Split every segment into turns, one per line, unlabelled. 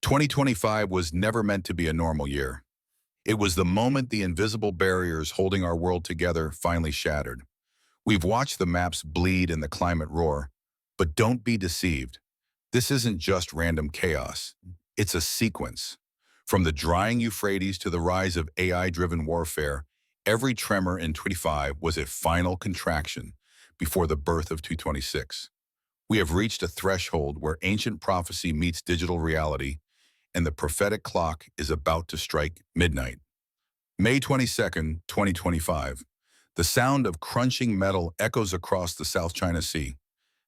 2025 was never meant to be a normal year. It was the moment the invisible barriers holding our world together finally shattered. We've watched the maps bleed and the climate roar, but don't be deceived. This isn't just random chaos. It's a sequence. From the drying Euphrates to the rise of AI-driven warfare, every tremor in 25 was a final contraction before the birth of 226. We have reached a threshold where ancient prophecy meets digital reality, and the prophetic clock is about to strike midnight. May 22nd, 2025. The sound of crunching metal echoes across the South China Sea.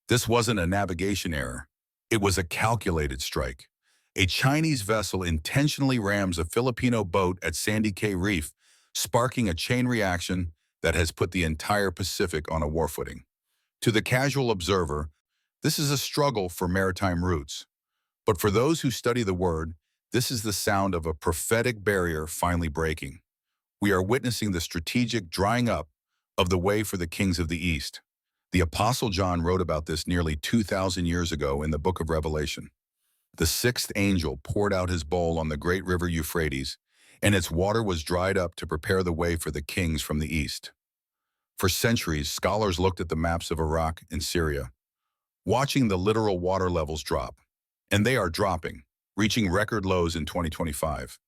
This wasn't a navigation error. It was a calculated strike. A Chinese vessel intentionally rams a Filipino boat at Sandy Cay Reef, sparking a chain reaction that has put the entire Pacific on a war footing. To the casual observer, this is a struggle for maritime routes. But for those who study the word, this is the sound of a prophetic barrier finally breaking. We are witnessing the strategic drying up of the way for the kings of the East. The Apostle John wrote about this nearly 2,000 years ago in the book of Revelation. The sixth angel poured out his bowl on the great river Euphrates, and its water was dried up to prepare the way for the kings from the East. For centuries, scholars looked at the maps of Iraq and Syria, watching the literal water levels drop. And they are dropping, reaching record lows in 2025.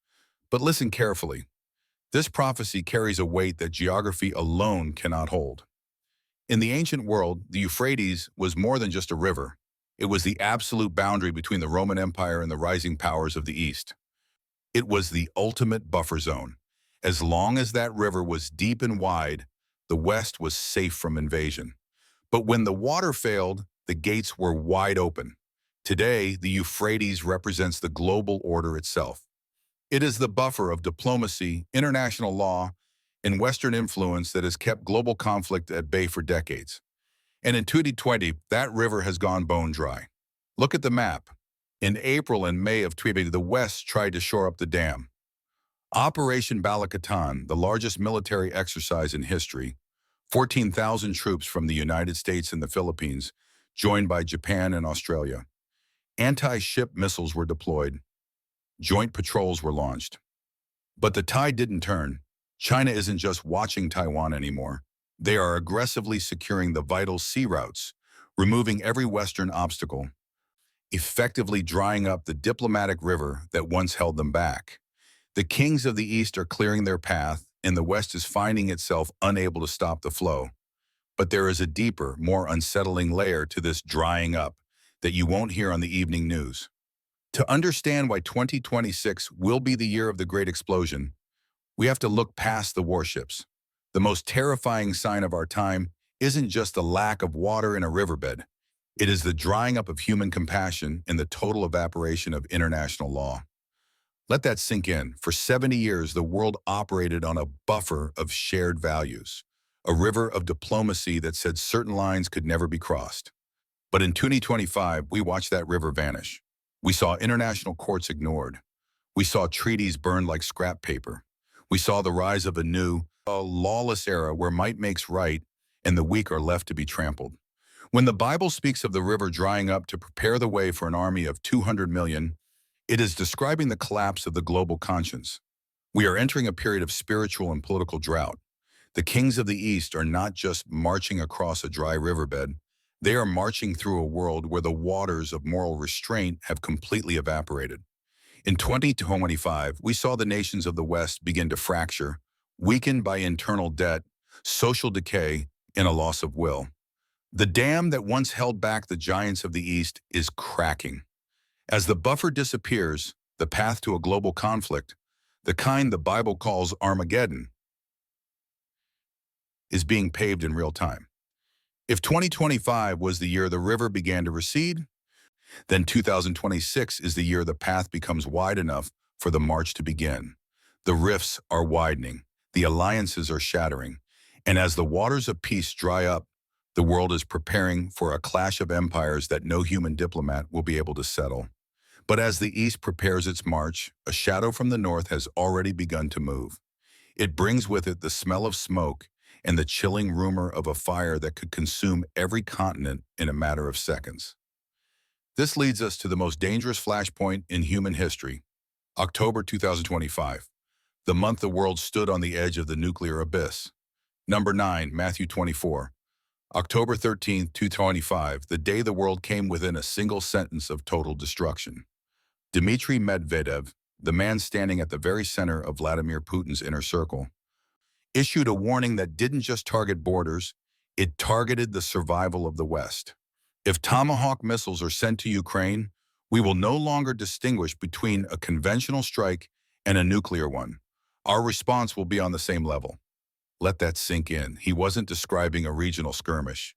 But listen carefully. This prophecy carries a weight that geography alone cannot hold. In the ancient world, the Euphrates was more than just a river. It was the absolute boundary between the Roman Empire and the rising powers of the East. It was the ultimate buffer zone. As long as that river was deep and wide, the West was safe from invasion. But when the water failed, the gates were wide open. Today, the Euphrates represents the global order itself. It is the buffer of diplomacy, international law, and Western influence that has kept global conflict at bay for decades. And in 2020, that river has gone bone dry. Look at the map. In April and May of 2020, the West tried to shore up the dam. Operation Balakatan, the largest military exercise in history, 14,000 troops from the United States and the Philippines, joined by Japan and Australia. Anti-ship missiles were deployed. Joint patrols were launched. But the tide didn't turn. China isn't just watching Taiwan anymore. They are aggressively securing the vital sea routes, removing every Western obstacle, effectively drying up the diplomatic river that once held them back. The kings of the East are clearing their path, and the West is finding itself unable to stop the flow. But there is a deeper, more unsettling layer to this drying up that you won't hear on the evening news. To understand why 2026 will be the year of the Great Explosion, we have to look past the warships. The most terrifying sign of our time isn't just the lack of water in a riverbed. It is the drying up of human compassion and the total evaporation of international law. Let that sink in. For 70 years, the world operated on a buffer of shared values, a river of diplomacy that said certain lines could never be crossed. But in 2025, we watched that river vanish. We saw international courts ignored. We saw treaties burned like scrap paper. We saw the rise of a lawless era where might makes right and the weak are left to be trampled. When the Bible speaks of the river drying up to prepare the way for an army of 200 million, it is describing the collapse of the global conscience. We are entering a period of spiritual and political drought. The kings of the East are not just marching across a dry riverbed. They are marching through a world where the waters of moral restraint have completely evaporated. In 2025, we saw the nations of the West begin to fracture, weakened by internal debt, social decay, and a loss of will. The dam that once held back the giants of the East is cracking. As the buffer disappears, the path to a global conflict, the kind the Bible calls Armageddon, is being paved in real time. If 2025 was the year the river began to recede, then 2026 is the year the path becomes wide enough for the march to begin. The rifts are widening, the alliances are shattering, and as the waters of peace dry up, the world is preparing for a clash of empires that no human diplomat will be able to settle. But as the East prepares its march, a shadow from the North has already begun to move. It brings with it the smell of smoke and the chilling rumor of a fire that could consume every continent in a matter of seconds. This leads us to the most dangerous flashpoint in human history, October 2025, the month the world stood on the edge of the nuclear abyss. Number 9, Matthew 24. October 13th, 2025, the day the world came within a single sentence of total destruction. Dmitry Medvedev, the man standing at the very center of Vladimir Putin's inner circle, issued a warning that didn't just target borders, it targeted the survival of the West. If Tomahawk missiles are sent to Ukraine, we will no longer distinguish between a conventional strike and a nuclear one. Our response will be on the same level. Let that sink in. He wasn't describing a regional skirmish.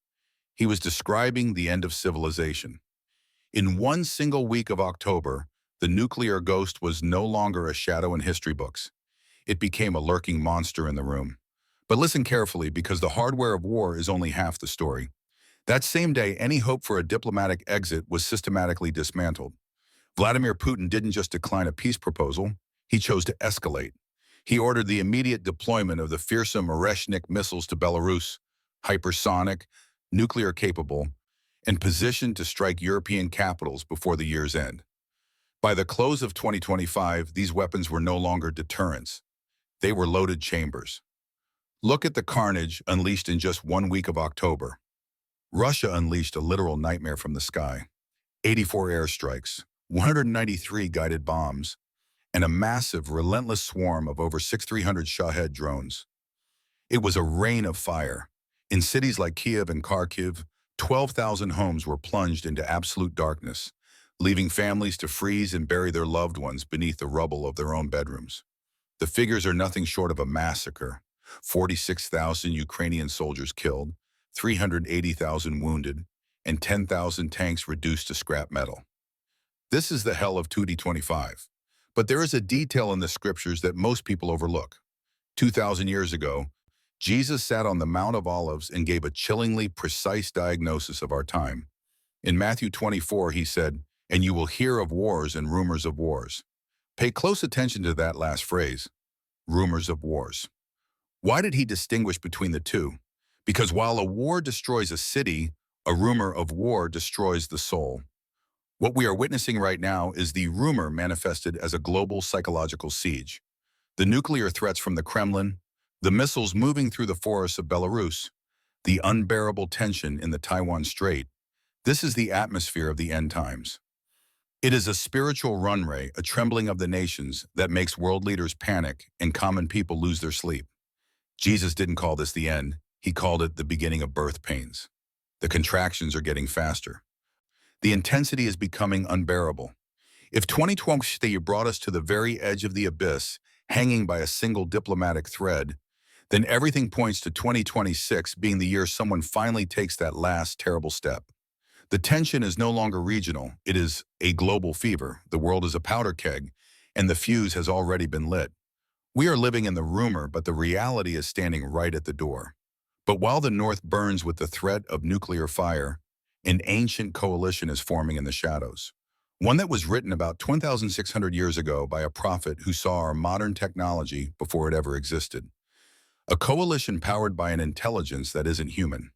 He was describing the end of civilization. In one single week of October, the nuclear ghost was no longer a shadow in history books. It became a lurking monster in the room. But listen carefully, because the hardware of war is only half the story. That same day, any hope for a diplomatic exit was systematically dismantled. Vladimir Putin didn't just decline a peace proposal, he chose to escalate. He ordered the immediate deployment of the fearsome Oreshnik missiles to Belarus, hypersonic, nuclear-capable, and positioned to strike European capitals before the year's end. By the close of 2025, these weapons were no longer deterrents. They were loaded chambers. Look at the carnage unleashed in just 1 week of October. Russia unleashed a literal nightmare from the sky. 84 airstrikes, 193 guided bombs, and a massive, relentless swarm of over 6,300 Shahed drones. It was a rain of fire. In cities like Kiev and Kharkiv, 12,000 homes were plunged into absolute darkness, leaving families to freeze and bury their loved ones beneath the rubble of their own bedrooms. The figures are nothing short of a massacre. 46,000 Ukrainian soldiers killed, 380,000 wounded, and 10,000 tanks reduced to scrap metal. This is the hell of 2025. But there is a detail in the scriptures that most people overlook. 2,000 years ago, Jesus sat on the Mount of Olives and gave a chillingly precise diagnosis of our time. In Matthew 24, he said, "And you will hear of wars and rumors of wars." Pay close attention to that last phrase, rumors of wars. Why did he distinguish between the two? Because while a war destroys a city, a rumor of war destroys the soul. What we are witnessing right now is the rumor manifested as a global psychological siege. The nuclear threats from the Kremlin, the missiles moving through the forests of Belarus, the unbearable tension in the Taiwan Strait. This is the atmosphere of the end times. It is a spiritual runway, a trembling of the nations that makes world leaders panic and common people lose their sleep. Jesus didn't call this the end. He called it the beginning of birth pains. The contractions are getting faster. The intensity is becoming unbearable. If 2023 brought us to the very edge of the abyss, hanging by a single diplomatic thread, then everything points to 2026 being the year someone finally takes that last terrible step. The tension is no longer regional. It is a global fever. The world is a powder keg, and the fuse has already been lit. We are living in the rumor, but the reality is standing right at the door. But while the North burns with the threat of nuclear fire, an ancient coalition is forming in the shadows. One that was written about 2,600 years ago by a prophet who saw our modern technology before it ever existed. A coalition powered by an intelligence that isn't human.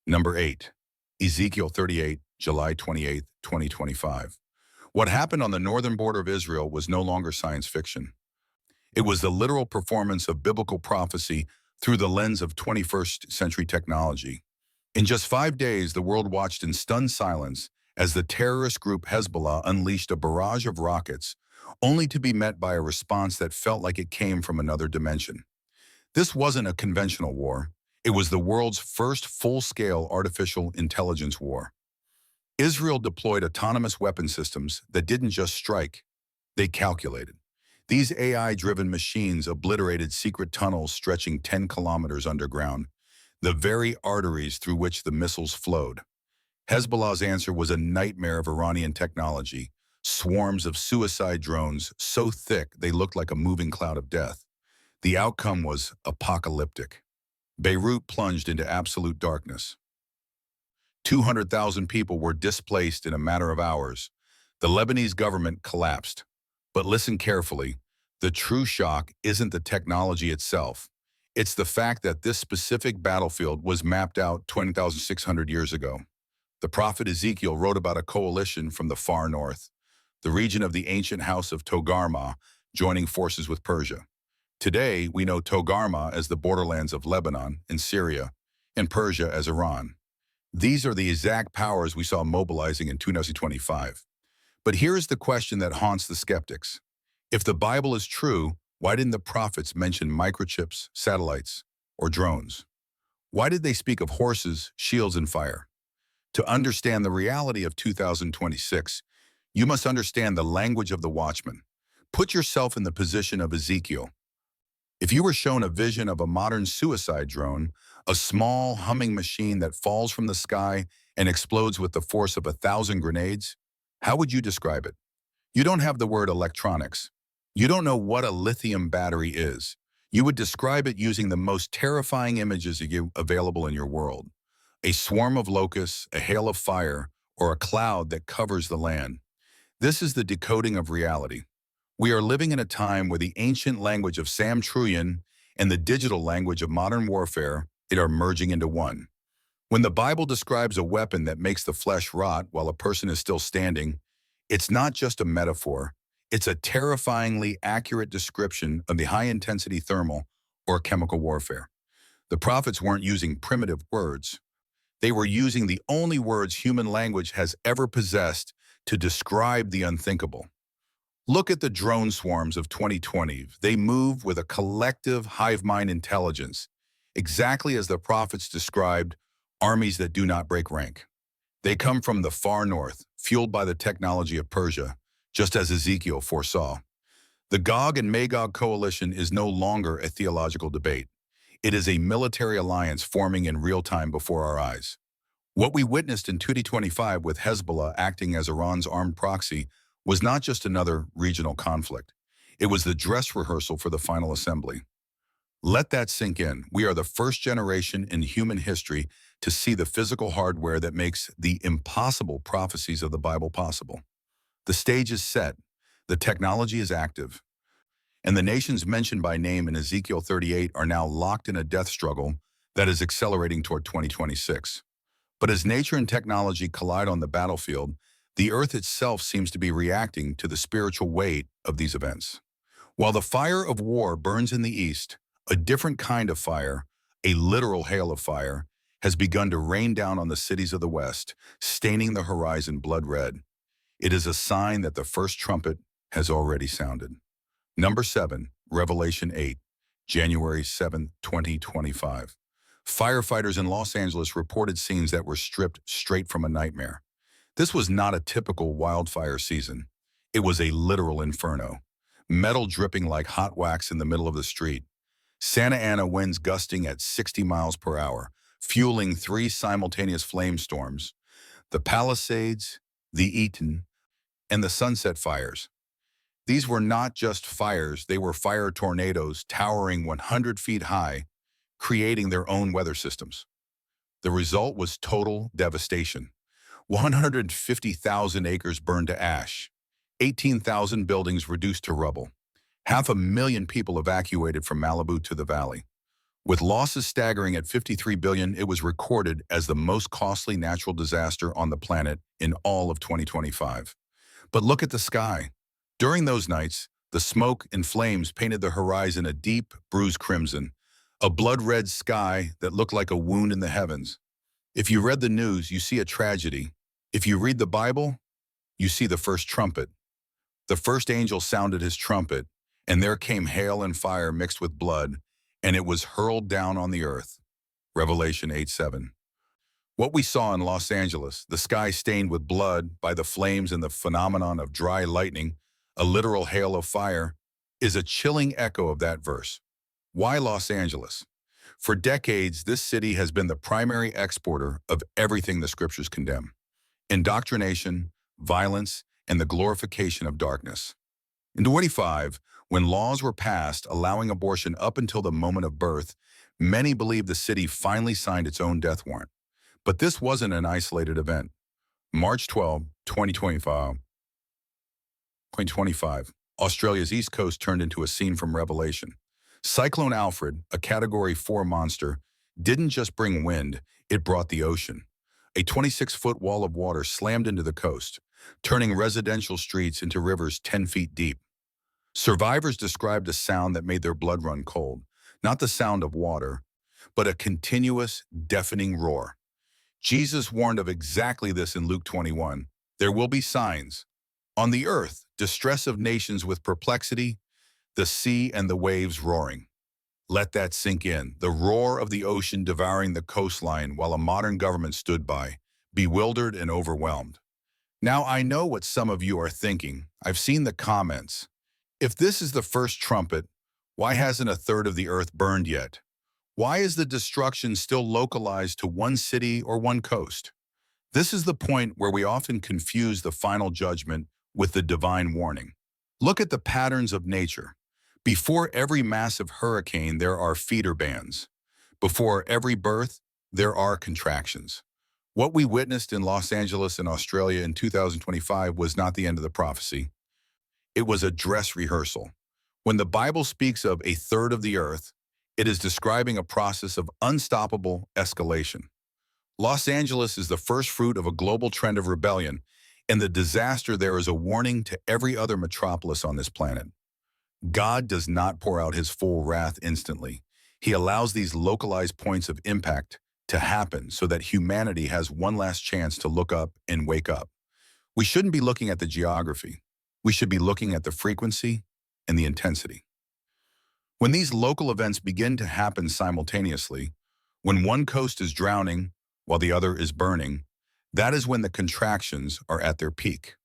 Number 8. Ezekiel 38, July 28, 2025. What happened on the northern border of Israel was no longer science fiction. It was the literal performance of biblical prophecy through the lens of 21st century technology. In just 5 days, the world watched in stunned silence as the terrorist group Hezbollah unleashed a barrage of rockets, only to be met by a response that felt like it came from another dimension. This wasn't a conventional war. It was the world's first full-scale artificial intelligence war. Israel deployed autonomous weapon systems that didn't just strike, they calculated. These AI-driven machines obliterated secret tunnels stretching 10 kilometers underground, the very arteries through which the missiles flowed. Hezbollah's answer was a nightmare of Iranian technology, swarms of suicide drones so thick they looked like a moving cloud of death. The outcome was apocalyptic. Beirut plunged into absolute darkness. 200,000 people were displaced in a matter of hours. The Lebanese government collapsed. But listen carefully, the true shock isn't the technology itself. It's the fact that this specific battlefield was mapped out 20,600 years ago. The prophet Ezekiel wrote about a coalition from the far north, the region of the ancient house of Togarmah, joining forces with Persia. Today, we know Togarmah as the borderlands of Lebanon and Syria, and Persia as Iran. These are the exact powers we saw mobilizing in 2025. But here is the question that haunts the skeptics. If the Bible is true, why didn't the prophets mention microchips, satellites, or drones? Why did they speak of horses, shields, and fire? To understand the reality of 2026, you must understand the language of the watchman. Put yourself in the position of Ezekiel. If you were shown a vision of a modern suicide drone, a small humming machine that falls from the sky and explodes with the force of 1,000 grenades, how would you describe it? You don't have the word electronics. You don't know what a lithium battery is. You would describe it using the most terrifying images available in your world. A swarm of locusts, a hail of fire, or a cloud that covers the land. This is the decoding of reality. We are living in a time where the ancient language of Sam Truyan and the digital language of modern warfare are merging into one. When the Bible describes a weapon that makes the flesh rot while a person is still standing, it's not just a metaphor, it's a terrifyingly accurate description of the high-intensity thermal or chemical warfare. The prophets weren't using primitive words. They were using the only words human language has ever possessed to describe the unthinkable. Look at the drone swarms of 2020. They move with a collective hive mind intelligence, exactly as the prophets described armies that do not break rank. They come from the far north, fueled by the technology of Persia, just as Ezekiel foresaw. The Gog and Magog coalition is no longer a theological debate. It is a military alliance forming in real time before our eyes. What we witnessed in 2025 with Hezbollah acting as Iran's armed proxy was not just another regional conflict. It was the dress rehearsal for the final assembly. Let that sink in. We are the first generation in human history to see the physical hardware that makes the impossible prophecies of the Bible possible. The stage is set, the technology is active, and the nations mentioned by name in Ezekiel 38 are now locked in a death struggle that is accelerating toward 2026. But as nature and technology collide on the battlefield, the earth itself seems to be reacting to the spiritual weight of these events. While the fire of war burns in the east, a different kind of fire, a literal hail of fire, has begun to rain down on the cities of the west, staining the horizon blood red. It is a sign that the first trumpet has already sounded. Number 7, Revelation 8, January 7, 2025. Firefighters in Los Angeles reported scenes that were stripped straight from a nightmare. This was not a typical wildfire season. It was a literal inferno. Metal dripping like hot wax in the middle of the street. Santa Ana winds gusting at 60 miles per hour, fueling 3 simultaneous flame storms. The Palisades, the Eaton, and the Sunset fires. These were not just fires, they were fire tornadoes towering 100 feet high, creating their own weather systems. The result was total devastation. 150,000 acres burned to ash, 18,000 buildings reduced to rubble, 500,000 people evacuated from Malibu to the valley. With losses staggering at $53 billion, it was recorded as the most costly natural disaster on the planet in all of 2025. But look at the sky. During those nights, the smoke and flames painted the horizon a deep, bruised crimson, a blood-red sky that looked like a wound in the heavens. If you read the news, you see a tragedy. If you read the Bible, you see the first trumpet. The first angel sounded his trumpet, and there came hail and fire mixed with blood, and it was hurled down on the earth. Revelation 8:7. What we saw in Los Angeles, the sky stained with blood by the flames and the phenomenon of dry lightning, a literal hail of fire, is a chilling echo of that verse. Why Los Angeles? For decades, this city has been the primary exporter of everything the scriptures condemn: indoctrination, violence, and the glorification of darkness. In 25, when laws were passed allowing abortion up until the moment of birth, many believed the city finally signed its own death warrant. But this wasn't an isolated event. March 12, 2025, Australia's east coast turned into a scene from Revelation. Cyclone Alfred, a Category 4 monster, didn't just bring wind, it brought the ocean. A 26-foot wall of water slammed into the coast, turning residential streets into rivers 10 feet deep. Survivors described a sound that made their blood run cold, not the sound of water, but a continuous, deafening roar. Jesus warned of exactly this in Luke 21. There will be signs. On the earth, distress of nations with perplexity, the sea and the waves roaring. Let that sink in. The roar of the ocean devouring the coastline while a modern government stood by, bewildered and overwhelmed. Now I know what some of you are thinking. I've seen the comments. If this is the first trumpet, why hasn't a third of the earth burned yet? Why is the destruction still localized to one city or one coast? This is the point where we often confuse the final judgment with the divine warning. Look at the patterns of nature. Before every massive hurricane, there are feeder bands. Before every birth, there are contractions. What we witnessed in Los Angeles and Australia in 2025 was not the end of the prophecy. It was a dress rehearsal. When the Bible speaks of a third of the earth, it is describing a process of unstoppable escalation. Los Angeles is the first fruit of a global trend of rebellion, and the disaster there is a warning to every other metropolis on this planet. God does not pour out his full wrath instantly. He allows these localized points of impact to happen so that humanity has one last chance to look up and wake up. We shouldn't be looking at the geography. We should be looking at the frequency and the intensity. When these local events begin to happen simultaneously, when one coast is drowning while the other is burning, that is when the contractions are at their peak.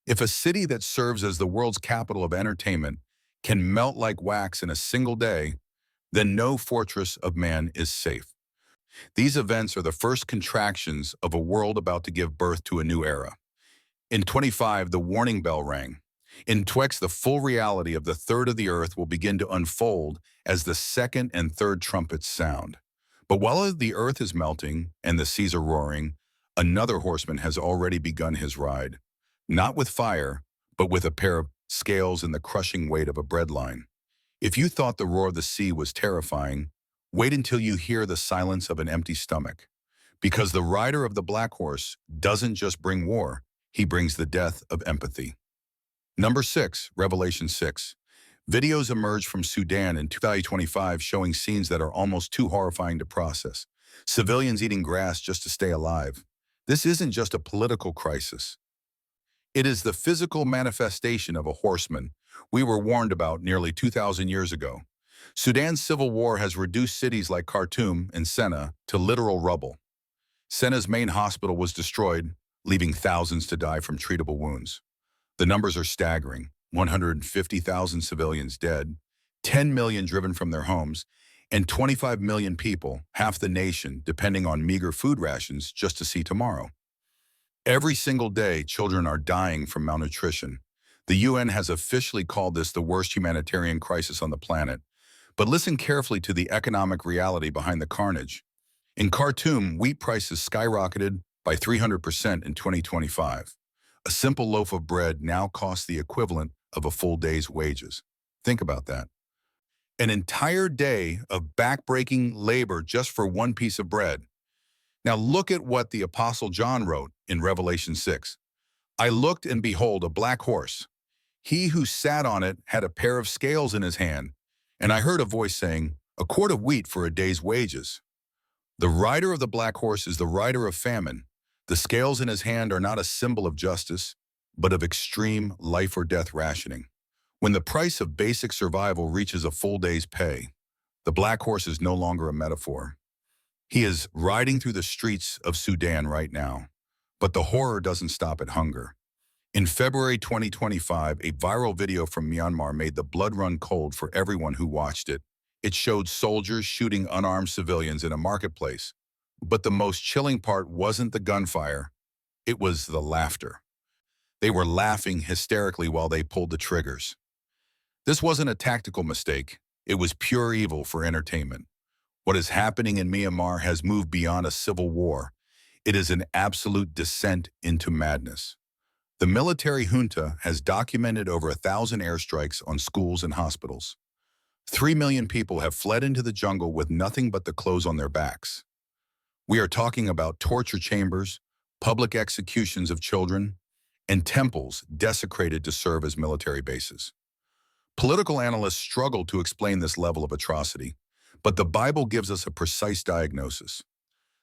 If a city that serves as the world's capital of entertainment can melt like wax in a single day, then no fortress of man is safe. These events are the first contractions of a world about to give birth to a new era. In 25, the warning bell rang. In 26, the full reality of the third of the earth will begin to unfold as the second and third trumpets sound. But while the earth is melting and the seas are roaring, another horseman has already begun his ride. Not with fire, but with a pair of scales and the crushing weight of a breadline. If you thought the roar of the sea was terrifying, wait until you hear the silence of an empty stomach. Because the rider of the black horse doesn't just bring war, he brings the death of empathy. Number 6, Revelation 6. Videos emerged from Sudan in 2025 showing scenes that are almost too horrifying to process. Civilians eating grass just to stay alive. This isn't just a political crisis. It is the physical manifestation of a horseman we were warned about nearly 2,000 years ago. Sudan's civil war has reduced cities like Khartoum and Senna to literal rubble. Senna's main hospital was destroyed, leaving thousands to die from treatable wounds. The numbers are staggering: 150,000 civilians dead, 10 million driven from their homes, and 25 million people, half the nation, depending on meager food rations just to see tomorrow. Every single day, children are dying from malnutrition. The UN has officially called this the worst humanitarian crisis on the planet. But listen carefully to the economic reality behind the carnage. In Khartoum, wheat prices skyrocketed by 300% in 2025. A simple loaf of bread now costs the equivalent of a full day's wages. Think about that. An entire day of backbreaking labor just for one piece of bread. Now look at what the Apostle John wrote in Revelation 6. I looked, and behold, a black horse. He who sat on it had a pair of scales in his hand, and I heard a voice saying, a quart of wheat for a day's wages. The rider of the black horse is the rider of famine. The scales in his hand are not a symbol of justice, but of extreme life or death rationing. When the price of basic survival reaches a full day's pay, the black horse is no longer a metaphor. He is riding through the streets of Sudan right now. But the horror doesn't stop at hunger. In February 2025, a viral video from Myanmar made the blood run cold for everyone who watched it. It showed soldiers shooting unarmed civilians in a marketplace. But the most chilling part wasn't the gunfire, it was the laughter. They were laughing hysterically while they pulled the triggers. This wasn't a tactical mistake, it was pure evil for entertainment. What is happening in Myanmar has moved beyond a civil war. It is an absolute descent into madness. The military junta has documented over 1,000 airstrikes on schools and hospitals. 3 million people have fled into the jungle with nothing but the clothes on their backs. We are talking about torture chambers, public executions of children, and temples desecrated to serve as military bases. Political analysts struggle to explain this level of atrocity, but the Bible gives us a precise diagnosis.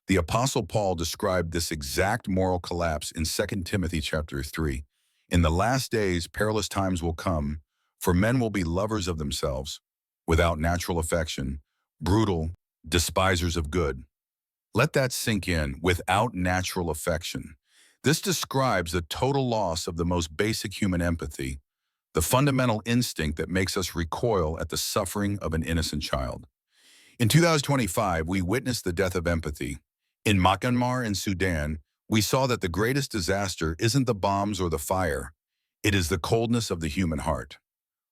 The Apostle Paul described this exact moral collapse in 2 Timothy chapter 3. In the last days, perilous times will come, for men will be lovers of themselves, without natural affection, brutal, despisers of good. Let that sink in, without natural affection. This describes the total loss of the most basic human empathy, the fundamental instinct that makes us recoil at the suffering of an innocent child. In 2025, we witnessed the death of empathy. In Myanmar and Sudan, we saw that the greatest disaster isn't the bombs or the fire. It is the coldness of the human heart.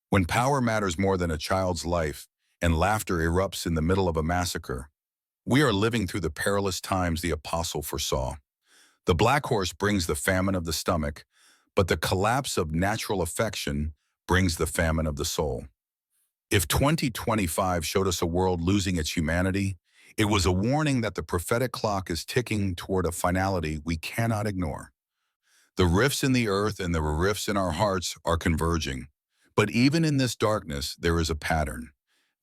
When power matters more than a child's life and laughter erupts in the middle of a massacre, we are living through the perilous times the apostle foresaw. The black horse brings the famine of the stomach, but the collapse of natural affection brings the famine of the soul. If 2025 showed us a world losing its humanity, it was a warning that the prophetic clock is ticking toward a finality we cannot ignore. The rifts in the earth and the rifts in our hearts are converging. But even in this darkness, there is a pattern.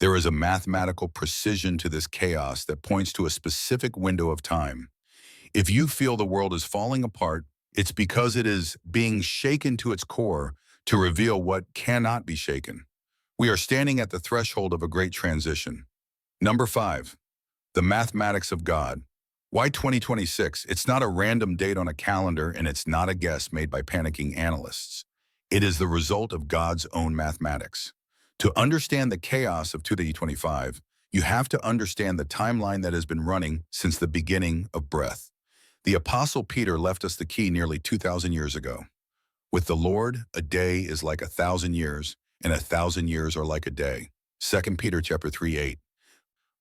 There is a mathematical precision to this chaos that points to a specific window of time. If you feel the world is falling apart, it's because it is being shaken to its core to reveal what cannot be shaken. We are standing at the threshold of a great transition. Number 5, the mathematics of God. Why 2026? It's not a random date on a calendar, and it's not a guess made by panicking analysts. It is the result of God's own mathematics. To understand the chaos of 2025, you have to understand the timeline that has been running since the beginning of breath. The Apostle Peter left us the key nearly 2,000 years ago. With the Lord, a day is like 1,000 years, and 1,000 years are like a day. 2 Peter chapter 3:8.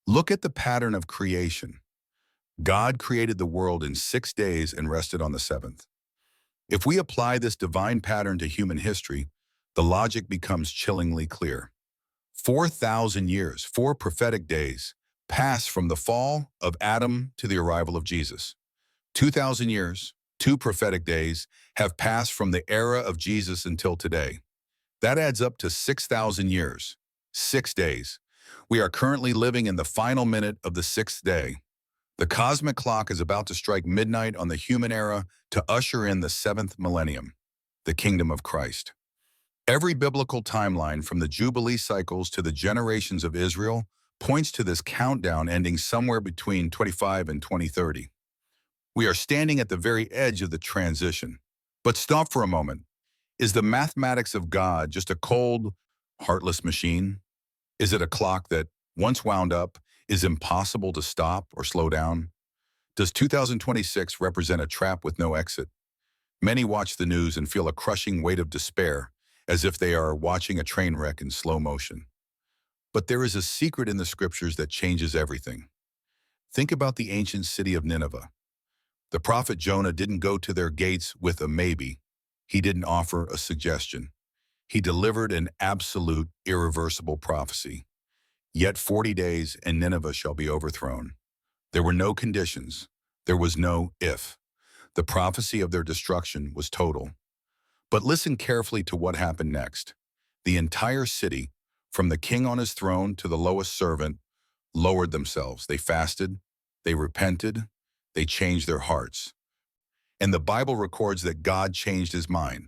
Look at the pattern of creation. God created the world in 6 days and rested on the seventh. If we apply this divine pattern to human history, the logic becomes chillingly clear. 4,000 years, 4 prophetic days, pass from the fall of Adam to the arrival of Jesus. 2,000 years, 2 prophetic days, have passed from the era of Jesus until today. That adds up to 6,000 years, 6 days. We are currently living in the final minute of the 6th day. The cosmic clock is about to strike midnight on the human era to usher in the 7th millennium, the kingdom of Christ. Every biblical timeline, from the Jubilee cycles to the generations of Israel, points to this countdown ending somewhere between 25 and 2030. We are standing at the very edge of the transition. But stop for a moment. Is the mathematics of God just a cold, heartless machine? Is it a clock that, once wound up, is impossible to stop or slow down? Does 2026 represent a trap with no exit? Many watch the news and feel a crushing weight of despair, as if they are watching a train wreck in slow motion. But there is a secret in the scriptures that changes everything. Think about the ancient city of Nineveh. The prophet Jonah didn't go to their gates with a maybe. He didn't offer a suggestion. He delivered an absolute, irreversible prophecy. Yet 40 days and Nineveh shall be overthrown. There were no conditions. There was no if. The prophecy of their destruction was total. But listen carefully to what happened next. The entire city, from the king on his throne to the lowest servant, lowered themselves. They fasted, they repented, they changed their hearts. And the Bible records that God changed his mind.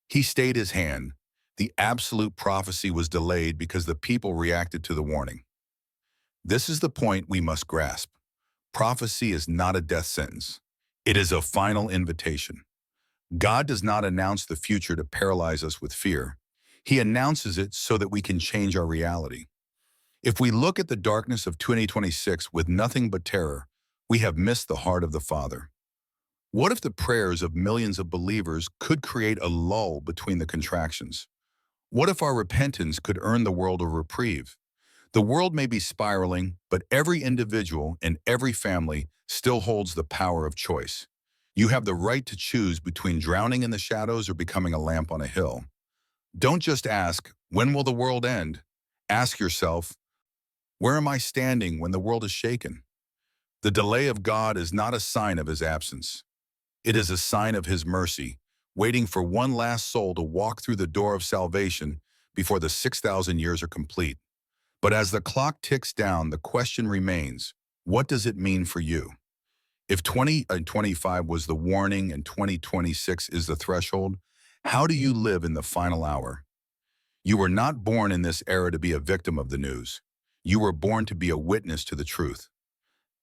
He stayed his hand. The absolute prophecy was delayed because the people reacted to the warning. This is the point we must grasp. Prophecy is not a death sentence. It is a final invitation. God does not announce the future to paralyze us with fear. He announces it so that we can change our reality. If we look at the darkness of 2026 with nothing but terror, we have missed the heart of the Father. What if the prayers of millions of believers could create a lull between the contractions? What if our repentance could earn the world a reprieve? The world may be spiraling, but every individual and every family still holds the power of choice. You have the right to choose between drowning in the shadows or becoming a lamp on a hill. Don't just ask, when will the world end? Ask yourself, where am I standing when the world is shaken? The delay of God is not a sign of his absence. It is a sign of his mercy, waiting for one last soul to walk through the door of salvation before the 6,000 years are complete. But as the clock ticks down, the question remains, what does it mean for you? If 2025 was the warning and 2026 is the threshold, how do you live in the final hour? You were not born in this era to be a victim of the news. You were born to be a witness to the truth.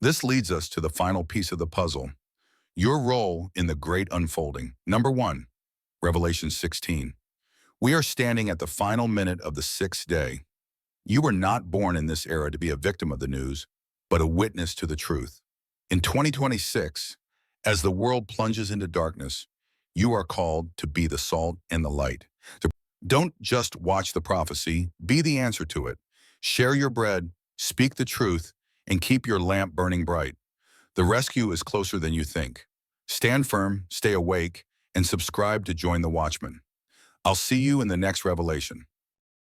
This leads us to the final piece of the puzzle, your role in the great unfolding. Number 1, Revelation 16. We are standing at the final minute of the 6th day. You were not born in this era to be a victim of the news, but a witness to the truth. In 2026, as the world plunges into darkness, you are called to be the salt and the light. So don't just watch the prophecy, be the answer to it. Share your bread, speak the truth, and keep your lamp burning bright. The rescue is closer than you think. Stand firm, stay awake, and subscribe to join the Watchman. I'll see you in the next revelation.